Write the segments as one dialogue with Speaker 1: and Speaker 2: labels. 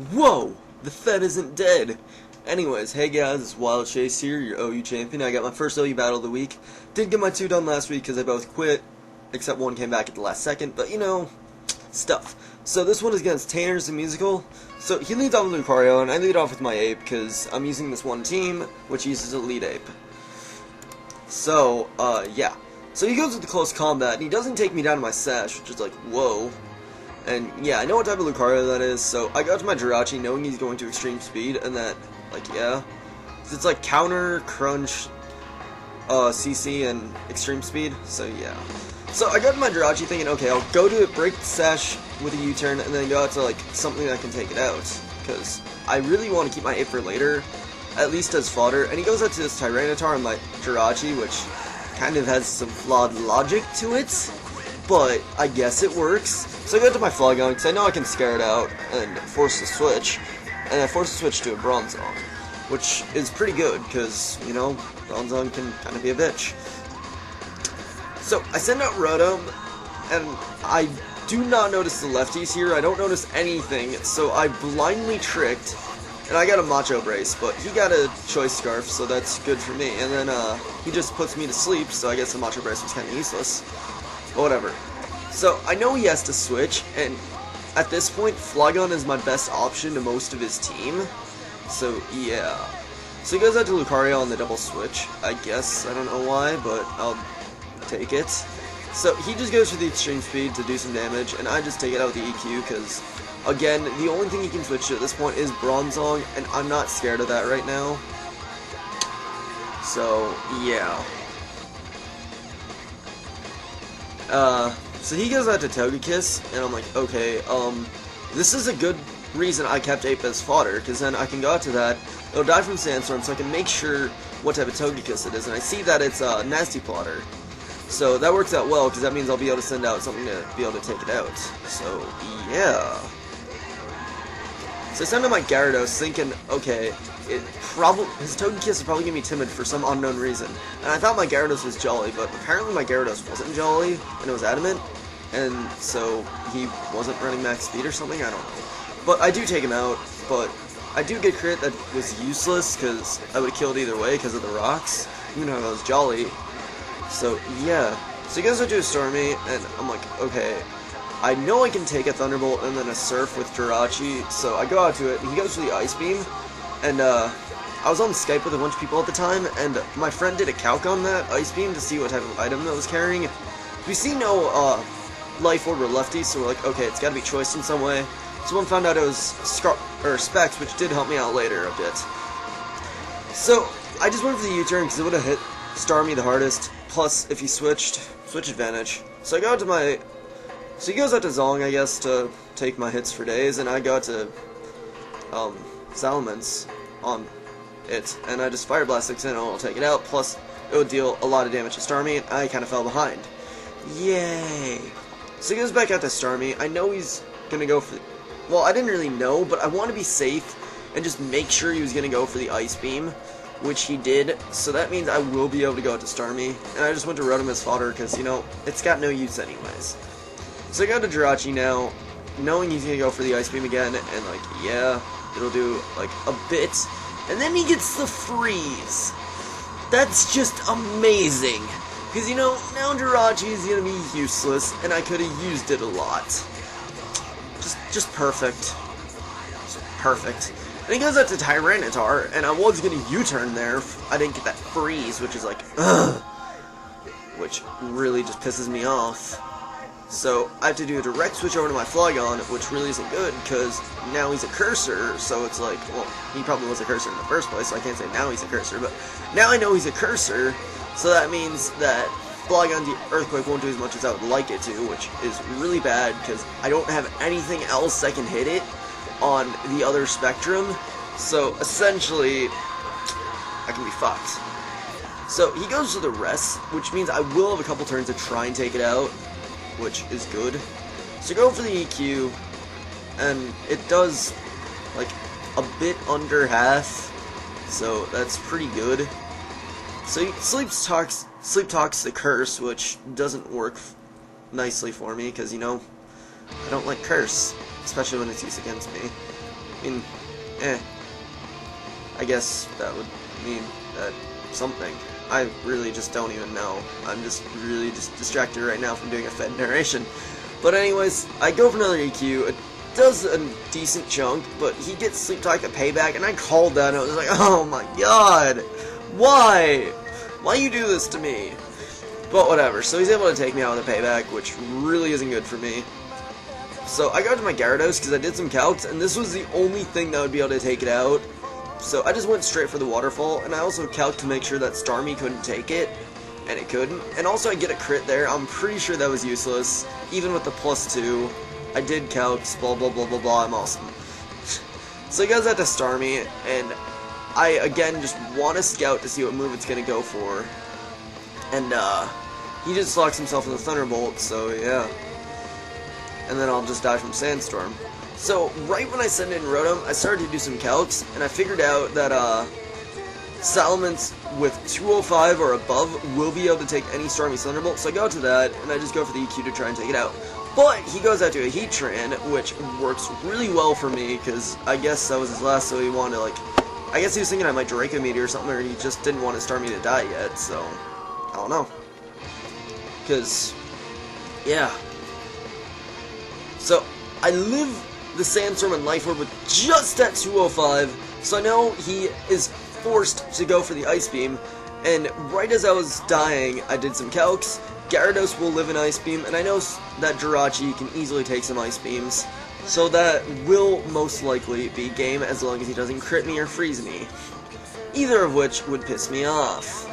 Speaker 1: Whoa! The Fed isn't dead! Anyways, hey guys, it's wilechase here, your OU champion. I got my first OU battle of the week. Didn't get my 2 done last week because I both quit, except one came back at the last second, but you know, stuff. So this one is against TainersTheMusical. So he leads off with Lucario, and I lead off with my ape because I'm using this one team, which uses a lead ape. So, yeah. So he goes with the close combat, and he doesn't take me down to my sash, which is like, whoa. And yeah, I know what type of Lucario that is, so I got to my Jirachi knowing he's going to extreme speed, and that, like, yeah. So it's like counter, crunch, CC, and extreme speed, so yeah. So I got to my Jirachi thinking, okay, I'll go to it, break the sash with a U-turn, and then go out to, like, something that can take it out. Because I really want to keep my ape for later, at least as fodder. And he goes out to this Tyranitar on my Jirachi, which kind of has some flawed logic to it, but I guess it works. So I go to my Flygon, because I know I can scare it out and force the switch. And I force the switch to a Bronzong, which is pretty good, because, you know, Bronzong can kind of be a bitch. So I send out Rotom, and I do not notice the lefties here. I don't notice anything, so I blindly tricked, and I got a Macho Brace, but he got a Choice Scarf, so that's good for me. And then he just puts me to sleep, so I guess the Macho Brace was kind of useless. But whatever. So I know he has to switch, and at this point, Flygon is my best option to most of his team. So yeah. So he goes out to Lucario on the double switch, I guess. I don't know why, but I'll take it. So he just goes for the extreme speed to do some damage, and I just take it out with the EQ, because, again, the only thing he can switch to at this point is Bronzong, and I'm not scared of that right now. So, yeah. So he goes out to Togekiss, and I'm like, okay, this is a good reason I kept Ape as fodder, because then I can go out to that, it'll die from Sandstorm, so I can make sure what type of Togekiss it is, and I see that it's a Nasty Plotter. So that works out well, because that means I'll be able to send out something to be able to take it out. So, yeah. So I send out my Gyarados thinking, okay, his Togekiss is probably going to be timid for some unknown reason. And I thought my Gyarados was jolly, but apparently my Gyarados wasn't jolly, and it was adamant. And so he wasn't running max speed or something, I don't know. But I do take him out, but I do get crit that was useless, because I would have killed either way because of the rocks, even though I was jolly. So, yeah. So he goes out to a Stormy, and I'm like, okay, I know I can take a Thunderbolt and then a Surf with Jirachi, so I go out to it, and he goes for the Ice Beam, and, I was on Skype with a bunch of people at the time, and my friend did a calc on that Ice Beam to see what type of item that was carrying. We see no, Life Orb or Lefty, so we're like, okay, it's gotta be choiced in some way. Someone found out it was Specs, which did help me out later a bit. So, I just went for the U-turn, because it would have hit Starmie the hardest. Plus, if he switch advantage. So I go out to my... So he goes out to Zong, I guess, to take my hits for days, and I go to, Salamence on it, and I just Fire Blast 6 in, and I'll take it out, plus it would deal a lot of damage to Starmie, and I kind of fell behind. Yay! So he goes back out to Starmie. I know he's gonna go for... Well, I didn't really know, but I want to be safe, and just make sure he was gonna go for the Ice Beam, which he did, so that means I will be able to go out to Starmie, and I just went to Rotom as fodder, because, you know, it's got no use anyways. So I go to Jirachi now, knowing he's going to go for the Ice Beam again, and, like, yeah, it'll do, like, a bit, and then he gets the Freeze. That's just amazing, because, you know, now Jirachi is going to be useless, and I could have used it a lot. Just perfect. Just perfect. And he goes out to Tyranitar, and I was going to U-turn there if I didn't get that Freeze, which is like, ugh, which really just pisses me off. So I have to do a direct switch over to my Flygon, which really isn't good, because now he's a Cursor, so it's like, well, he probably was a Cursor in the first place, so I can't say now he's a Cursor, but now I know he's a Cursor, so that means that Flygon the Earthquake won't do as much as I would like it to, which is really bad, because I don't have anything else that can hit it on the other spectrum, so essentially I can be fucked. So he goes to the rest, which means I will have a couple turns to try and take it out, which is good. So go for the EQ, and it does like a bit under half, so that's pretty good. So he sleep talks the Curse, which doesn't work nicely for me, because, you know, I don't like Curse, especially when it's used against me. I mean, I guess that would mean that something. I really just don't even know. I'm just really just distracted right now from doing a Fed narration. But anyways, I go for another EQ. It does a decent chunk, but he gets Sleep Talk the payback, and I called that, and I was like, oh my god! Why? Why you do this to me? But whatever, so he's able to take me out with a payback, which really isn't good for me. So I got to my Gyarados because I did some calcs, and this was the only thing that would be able to take it out. So I just went straight for the waterfall, and I also calced to make sure that Starmie couldn't take it, and it couldn't. And also I get a crit there. I'm pretty sure that was useless, even with the +2. I did calcs, blah blah blah blah blah, I'm awesome. So he goes out to Starmie, and I again just want to scout to see what move it's going to go for. And he just locks himself in the Thunderbolt, so yeah. And then I'll just die from Sandstorm. So, right when I sent in Rotom, I started to do some calcs, and I figured out that Salamence with 205 or above will be able to take any Starmie Thunderbolt, so I go to that, and I just go for the EQ to try and take it out. But he goes out to a Heatran, which works really well for me, because I guess that was his last, so he wanted to, like, I guess he was thinking I might Draco Meteor or something, or he just didn't want his Starmie to die yet, so, I don't know. Because, yeah. So, I live the Sandstorm and Life Orb with just at 205, so I know he is forced to go for the Ice Beam, and right as I was dying, I did some calcs. Gyarados will live in Ice Beam, and I know that Jirachi can easily take some Ice Beams, so that will most likely be game as long as he doesn't crit me or freeze me, either of which would piss me off.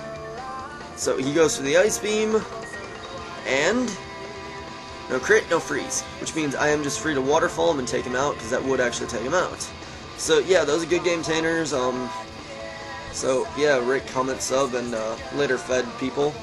Speaker 1: So he goes for the Ice Beam, and no crit, no freeze, which means I am just free to waterfall him and take him out, because that would actually take him out. So yeah, that was a good game, Tainers. So yeah, rate, comment, sub, and later Fed people.